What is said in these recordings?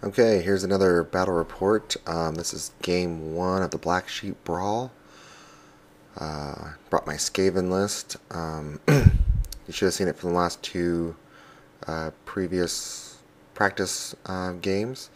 Okay, here's another battle report. This is game 1 of the Black Sheep Brawl. Brought my Skaven list. You should have seen it from the last two previous practice games,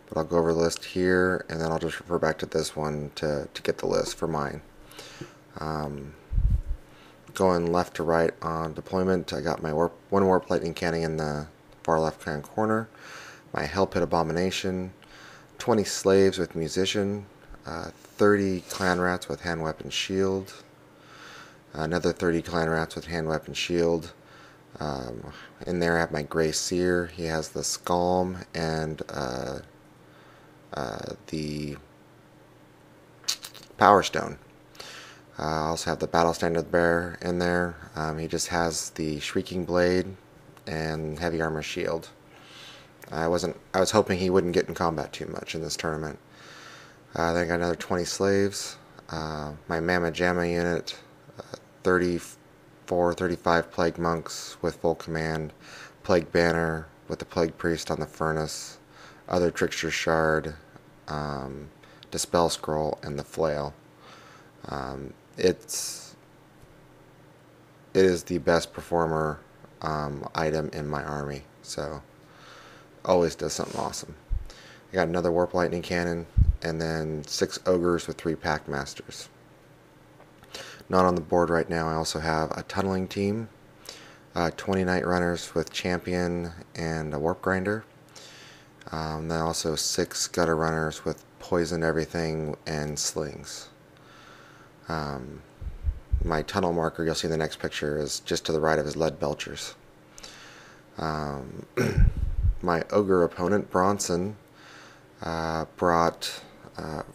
but I'll go over the list here, and then I'll just refer back to this one to get the list for mine. Going left to right on deployment, I got my one Warp Lightning Cannon in the far left-hand corner, my Hell Pit Abomination, 20 Slaves with Musician, 30 Clan Rats with Hand Weapon Shield, another 30 Clan Rats with Hand Weapon Shield. In there I have my Grey Seer. He has the Scalm and the Power Stone. I also have the Battle Standard Bearer in there. He just has the Shrieking Blade and Heavy Armor Shield. I was hoping he wouldn't get in combat too much in this tournament. Then I got another 20 Slaves. My Mamma Jamma unit, 35 Plague Monks with full command, Plague Banner with the Plague Priest on the Furnace, other Trickster Shard, Dispel Scroll, and the Flail. It is the best performer item in my army, so always does something awesome. I got another Warp Lightning Cannon, and then 6 Ogres with 3 Pack Masters. Not on the board right now, I also have a Tunneling Team, 20 Night Runners with Champion and a Warp Grinder, then also 6 Gutter Runners with Poison Everything and Slings. My tunnel marker, you'll see in the next picture, is just to the right of his lead belchers. My ogre opponent, Bronson, brought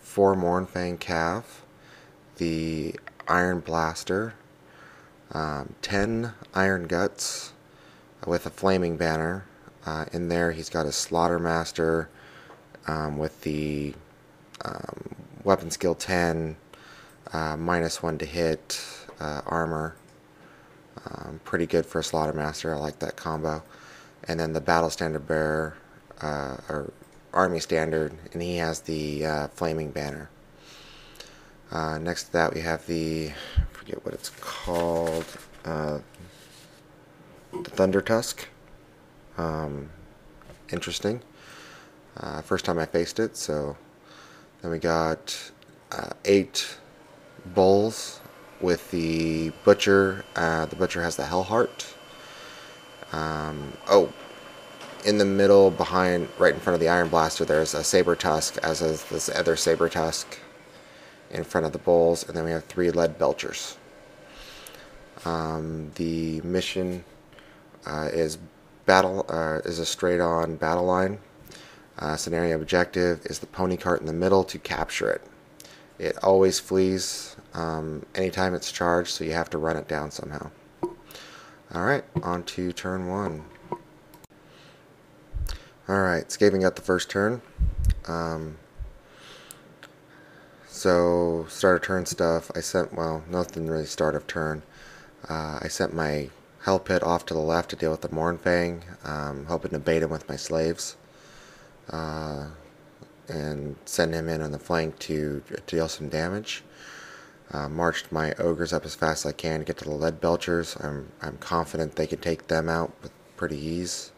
4 Mournfang Cav, the Iron Blaster, 10 Iron Guts with a Flaming Banner. In there he's got a Slaughtermaster with the Weapon Skill 10, -1 to hit, armor. Pretty good for a Slaughtermaster, I like that combo. And then the Battle Standard Bearer, or Army Standard, and he has the Flaming Banner. Next to that we have I forget what it's called, the Thunder Tusk. Interesting. First time I faced it. So then we got 8 Bulls with the Butcher. The Butcher has the Hellheart. In the middle, behind, right in front of the Iron Blaster, there's a Saber Tusk, as is this other Saber Tusk in front of the Bulls, and then we have 3 Lead Belchers. The mission is a straight-on battle line. Scenario objective is the pony cart in the middle to capture it. It always flees anytime it's charged, so you have to run it down somehow. Alright, on to turn 1. Alright, Skaven got the first turn. So, start of turn stuff, nothing really start of turn. I sent my Hell Pit off to the left to deal with the Mournfang, hoping to bait him with my Slaves. And send him in on the flank to deal some damage. Marched my Ogres up as fast as I can to get to the Lead Belchers. I'm confident they can take them out with pretty ease.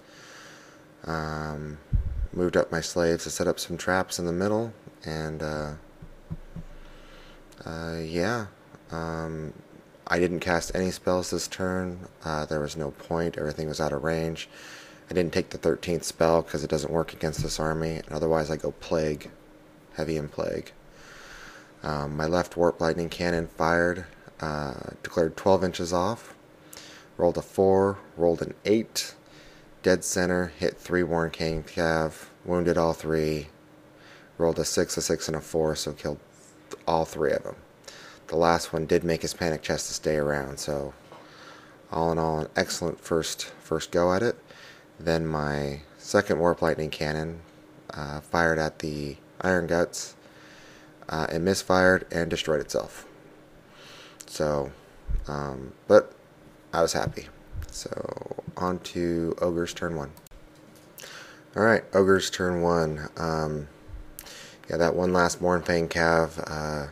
Moved up my Slaves to set up some traps in the middle, and I didn't cast any spells this turn. There was no point, everything was out of range. I didn't take the 13th spell because it doesn't work against this army, and otherwise I go Plague, Heavy and Plague. My left Warp Lightning Cannon fired, declared 12 inches off, rolled a 4, rolled an 8, dead center, hit 3 Mournfang Cav, wounded all 3, rolled a 6, a 6, and a 4, so killed all 3 of them. The last one did make his Panic Chest to stay around, so all in all an excellent first go at it. Then my second Warp Lightning Cannon fired at the Iron Guts. It misfired and destroyed itself. So, but I was happy. So, on to Ogre's turn 1. Alright, Ogres turn 1. Yeah, that one last Mornfang Cav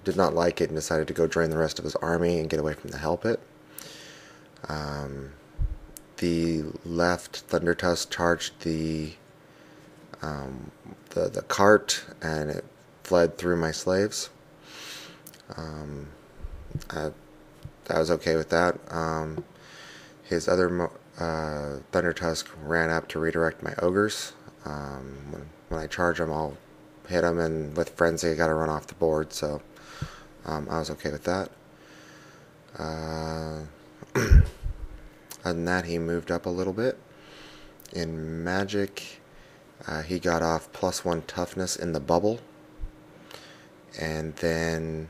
did not like it and decided to go drain the rest of his army and get away from the Hell Pit. The left Thundertusk charged the cart, and it fled through my slaves. I was okay with that. His other Thundertusk ran up to redirect my Ogres. When I charge them, I'll hit them, and with Frenzy, I gotta run off the board, so I was okay with that. Other than that, he moved up a little bit. In Magic, he got off +1 toughness in the bubble, and then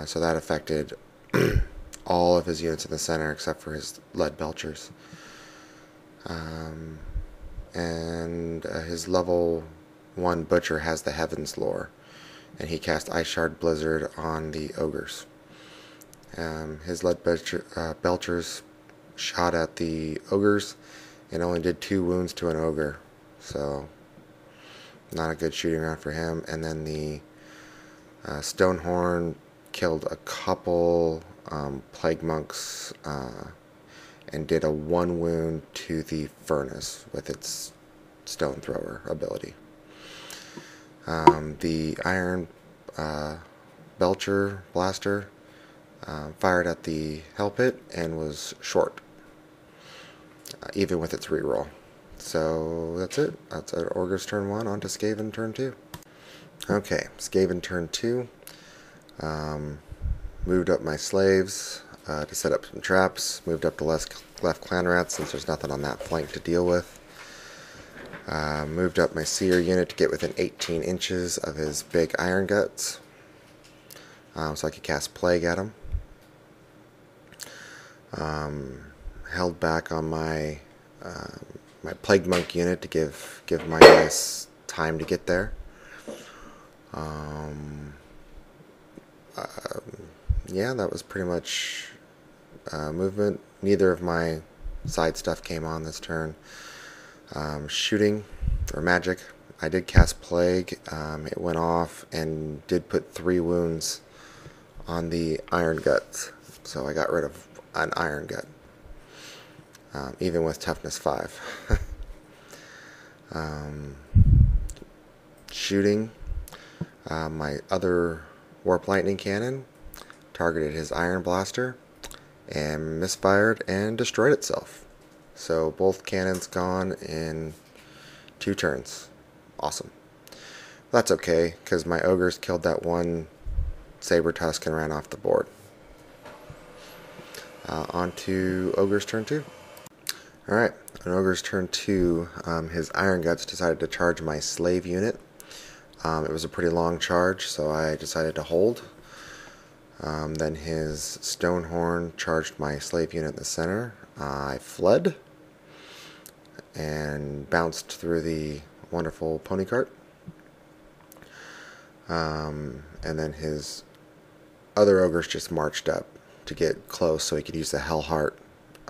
so that affected all of his units in the center except for his lead belchers. And his level 1 Butcher has the Heavens lore, and he cast Ice Shard Blizzard on the Ogres. His lead belchers shot at the Ogres and only did 2 wounds to an Ogre, so not a good shooting round for him. And then the Stonehorn killed a couple Plague Monks and did a 1 wound to the Furnace with its Stone Thrower ability. The Iron Belcher Blaster fired at the Hell Pit and was short, even with its reroll. So that's it. That's Ogre's turn 1. On to Skaven turn 2. Okay, Skaven turn 2. Moved up my slaves to set up some traps. Moved up the left clan rats since there's nothing on that flank to deal with. Moved up my seer unit to get within 18 inches of his big iron guts, so I could cast plague at him. Held back on my my plague monk unit to give my guys time to get there. Yeah, that was pretty much movement. Neither of my side stuff came on this turn. Shooting or magic, I did cast plague. It went off and did put 3 wounds on the iron guts, so I got rid of an iron gut, even with toughness 5. Shooting, my other warp lightning cannon targeted his iron blaster and misfired and destroyed itself. So both cannons gone in 2 turns. Awesome. That's okay, because my Ogres killed that one Saber Tusk and ran off the board. On to Ogre's turn 2. Alright, on Ogre's turn 2, his Iron Guts decided to charge my slave unit. It was a pretty long charge, so I decided to hold. Then his Stonehorn charged my slave unit in the center. I fled and bounced through the wonderful pony cart. And then his other Ogres just marched up to get close so he could use the Hell Heart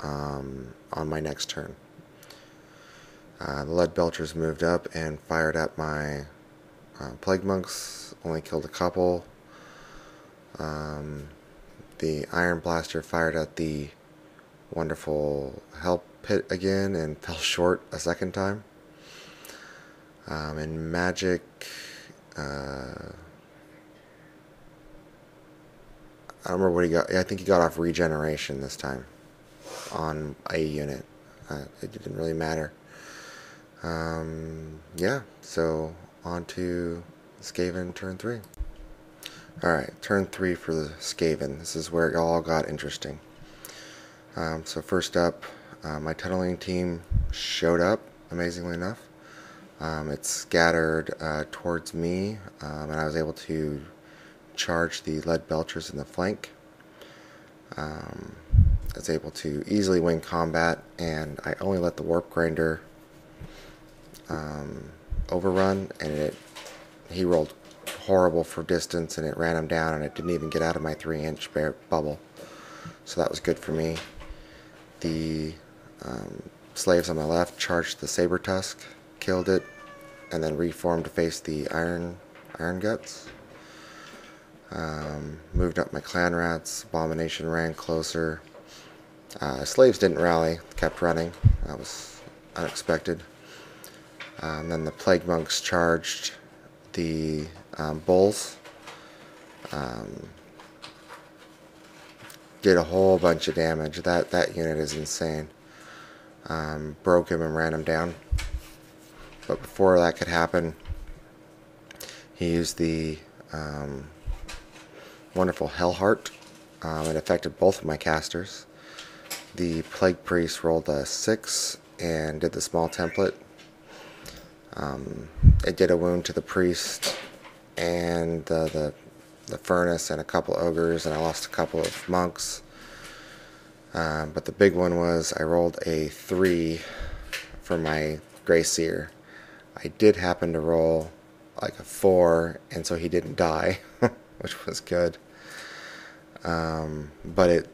on my next turn. The Lead Belchers moved up and fired at my Plague Monks, only killed a couple. The Iron Blaster fired at the wonderful Hell Pit again and fell short a second time. In Magic, I don't remember what he got. I think he got off regeneration this time on a unit. It didn't really matter. Yeah, so on to Skaven turn 3. Alright, turn 3 for the Skaven. This is where it all got interesting. So first up, my tunneling team showed up, amazingly enough. It scattered towards me, and I was able to charge the Lead Belchers in the flank. I was able to easily win combat, and I only let the Warp Grinder overrun, and he rolled horrible for distance, and it ran him down, and it didn't even get out of my 3-inch bubble. So that was good for me. The slaves on my left charged the Saber Tusk, killed it, and then reformed to face the Iron Guts. Moved up my clan rats. Abomination ran closer. Slaves didn't rally, kept running. That was unexpected. Then the plague monks charged the bulls. Did a whole bunch of damage. That unit is insane. Broke him and ran him down. But before that could happen, he used the wonderful Hellheart. It affected both of my casters. The Plague Priest rolled a 6 and did the small template. It did a wound to the priest and the furnace and a couple ogres, and I lost a couple of monks. But the big one was I rolled a 3 for my Grey Seer. I did happen to roll like a 4, and so he didn't die, which was good. But it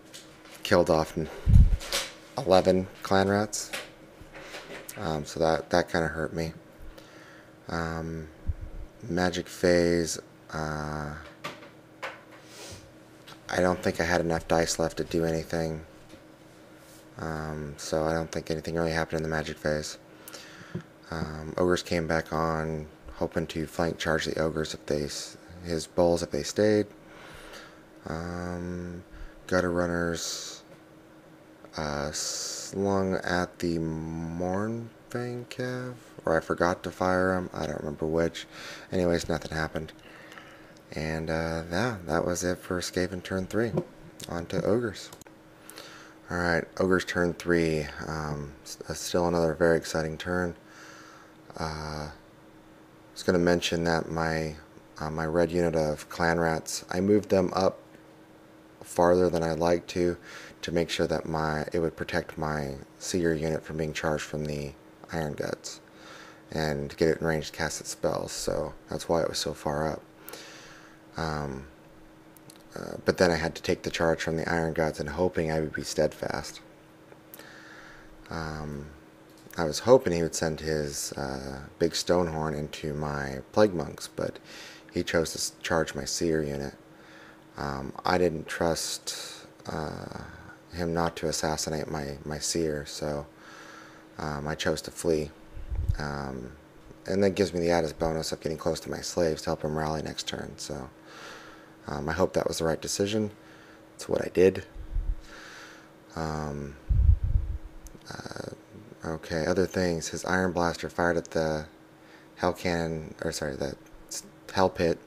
killed off 11 clan rats, so that kind of hurt me. Magic phase, I don't think I had enough dice left to do anything, so I don't think anything really happened in the magic phase. Ogres came back on, hoping to flank charge the ogres his bulls if they stayed. Gutter runners slung at the Mournfang Cav, or I forgot to fire them. I don't remember which. Anyways, nothing happened. And yeah, that was it for Skaven turn 3. On to Ogres. Alright, Ogres turn 3. Still another very exciting turn. I was going to mention that my red unit of clan rats, I moved them up farther than I'd like to make sure that it would protect my seer unit from being charged from the Iron Guts and get it in range to cast its spells, so that's why it was so far up. But then I had to take the charge from the Iron Guts and hoping I would be steadfast. I was hoping he would send his big Stonehorn into my Plague Monks, but he chose to charge my Seer unit. I didn't trust him not to assassinate my Seer, so I chose to flee. And that gives me the added bonus of getting close to my slaves to help him rally next turn, so I hope that was the right decision. That's what I did. Okay, other things. His Iron Blaster fired at the Hell Cannon, or sorry, the Hell Pit.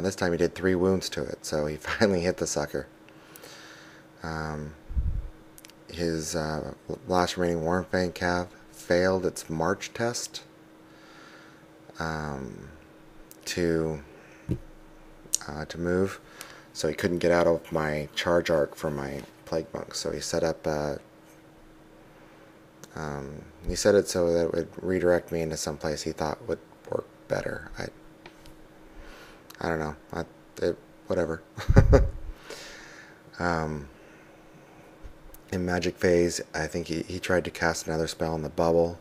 This time he did 3 wounds to it, so he finally hit the sucker. His last remaining Warmfang Cav failed its March test to move, so he couldn't get out of my charge arc for my Plague Monk. So he set up he set it so that it would redirect me into some place he thought would work better. I don't know. Whatever. In Magic Phase, I think he tried to cast another spell in the bubble,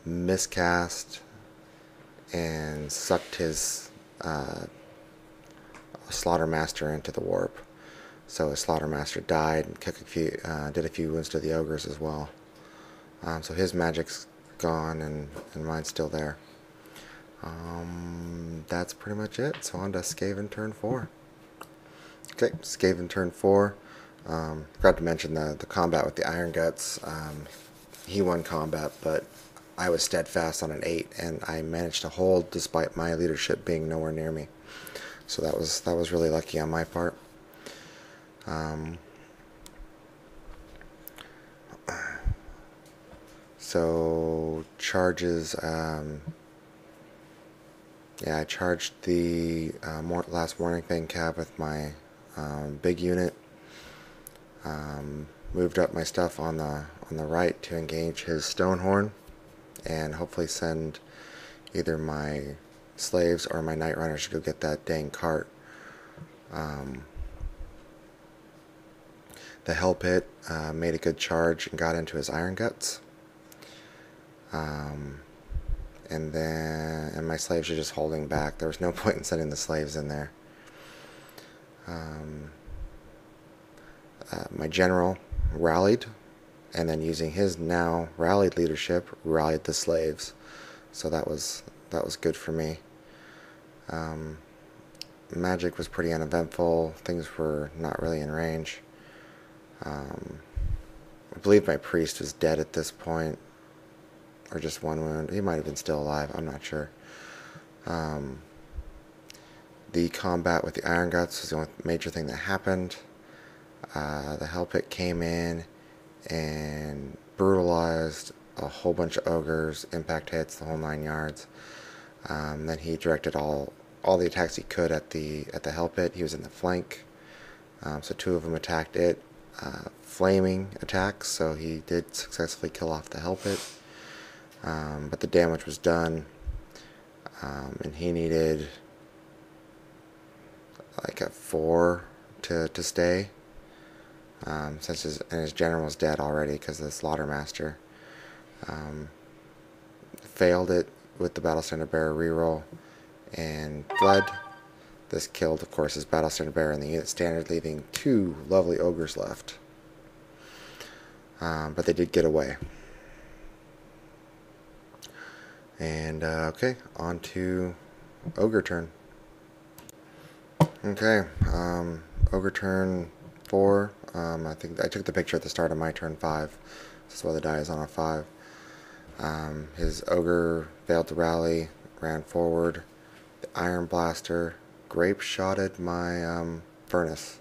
miscast, and sucked his Slaughtermaster into the warp. So his Slaughtermaster died and did a few wounds to the ogres as well. So his magic's gone and mine's still there. That's pretty much it. So on to Skaven turn 4. Okay, Skaven turn 4. Forgot to mention the combat with the Iron Guts. He won combat, but I was steadfast on an 8, and I managed to hold despite my leadership being nowhere near me. So that was really lucky on my part. So charges. Yeah, I charged the last Morning Fang Cav with my big unit. Moved up my stuff on the right to engage his Stonehorn, and hopefully send either my slaves or my Night Runners to go get that dang cart. The Hell Pit made a good charge and got into his Iron Guts. And my slaves are just holding back. There was no point in sending the slaves in there. My general rallied, and then using his now rallied leadership, rallied the slaves. So that was good for me. Magic was pretty uneventful. Things were not really in range. I believe my priest was dead at this point, or just one wound. He might have been still alive. I'm not sure. The combat with the Iron Guts was the only major thing that happened. The Hell Pit came in and brutalized a whole bunch of ogres, impact hits, the whole 9 yards. Then he directed all the attacks he could at the Hell Pit. He was in the flank, so 2 of them attacked it. Flaming attacks, so he did successfully kill off the Hell Pit. But the damage was done, and he needed like a 4 to stay, since his general was dead already because of the Slaughtermaster. Failed it with the Battle Standard Bearer reroll and fled. This killed, of course, his Battle Standard Bearer and the unit standard, leaving 2 lovely ogres left. But they did get away. And okay, on to Ogre turn. Okay, Ogre turn 4. I think I took the picture at the start of my turn 5. This is why the die is on a 5. His Ogre failed to rally, ran forward. The Iron Blaster grape shotted my furnace.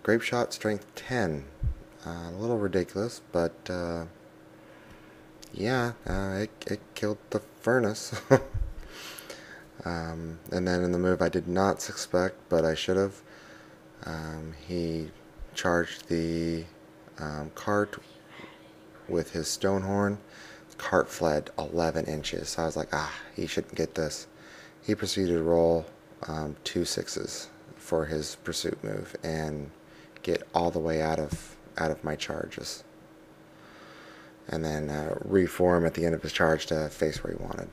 Grape shot strength 10. A little ridiculous, but yeah, it killed the furnace. And then in the move I did not suspect, but I should have, he charged the cart with his Stonehorn. The cart fled 11 inches, so I was like, he shouldn't get this. He proceeded to roll 2 6s for his pursuit move and get all the way out of my charges, and then reform at the end of his charge to face where he wanted.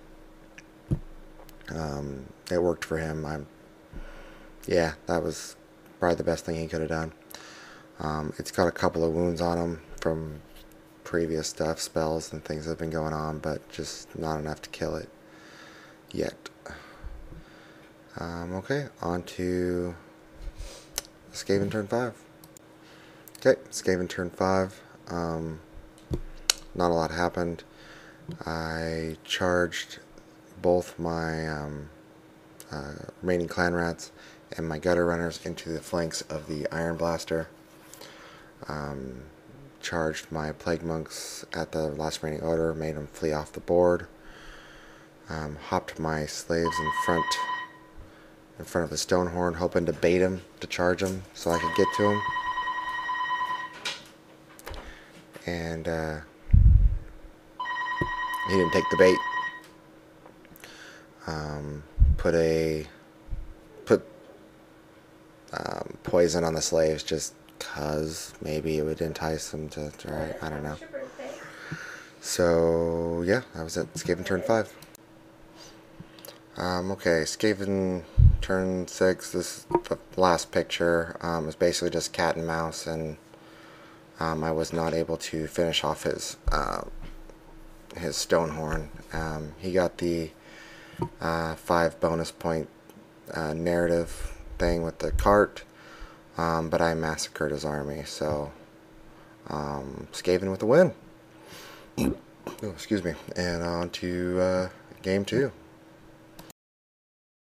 It worked for him. Yeah, that was probably the best thing he could have done. It's got a couple of wounds on him from previous stuff, spells and things that have been going on, but just not enough to kill it yet. Okay, on to Skaven turn 5. Okay, Skaven turn 5. Not a lot happened. I charged both my remaining clan rats and my gutter runners into the flanks of the Iron Blaster. Charged my plague monks at the last remaining order, made them flee off the board. Hopped my slaves in front of the Stonehorn, hoping to bait him to charge him so I could get to him. And he didn't take the bait. Put poison on the slaves just cause maybe it would entice them to try. I don't know. So yeah, that was it. Skaven turn 5. Okay, Skaven turn 6. This the last picture was basically just cat and mouse, and I was not able to finish off his Stonehorn. He got the 5 bonus point narrative thing with the cart, but I massacred his army, so Skaven with the win. Oh, excuse me. And on to game 2.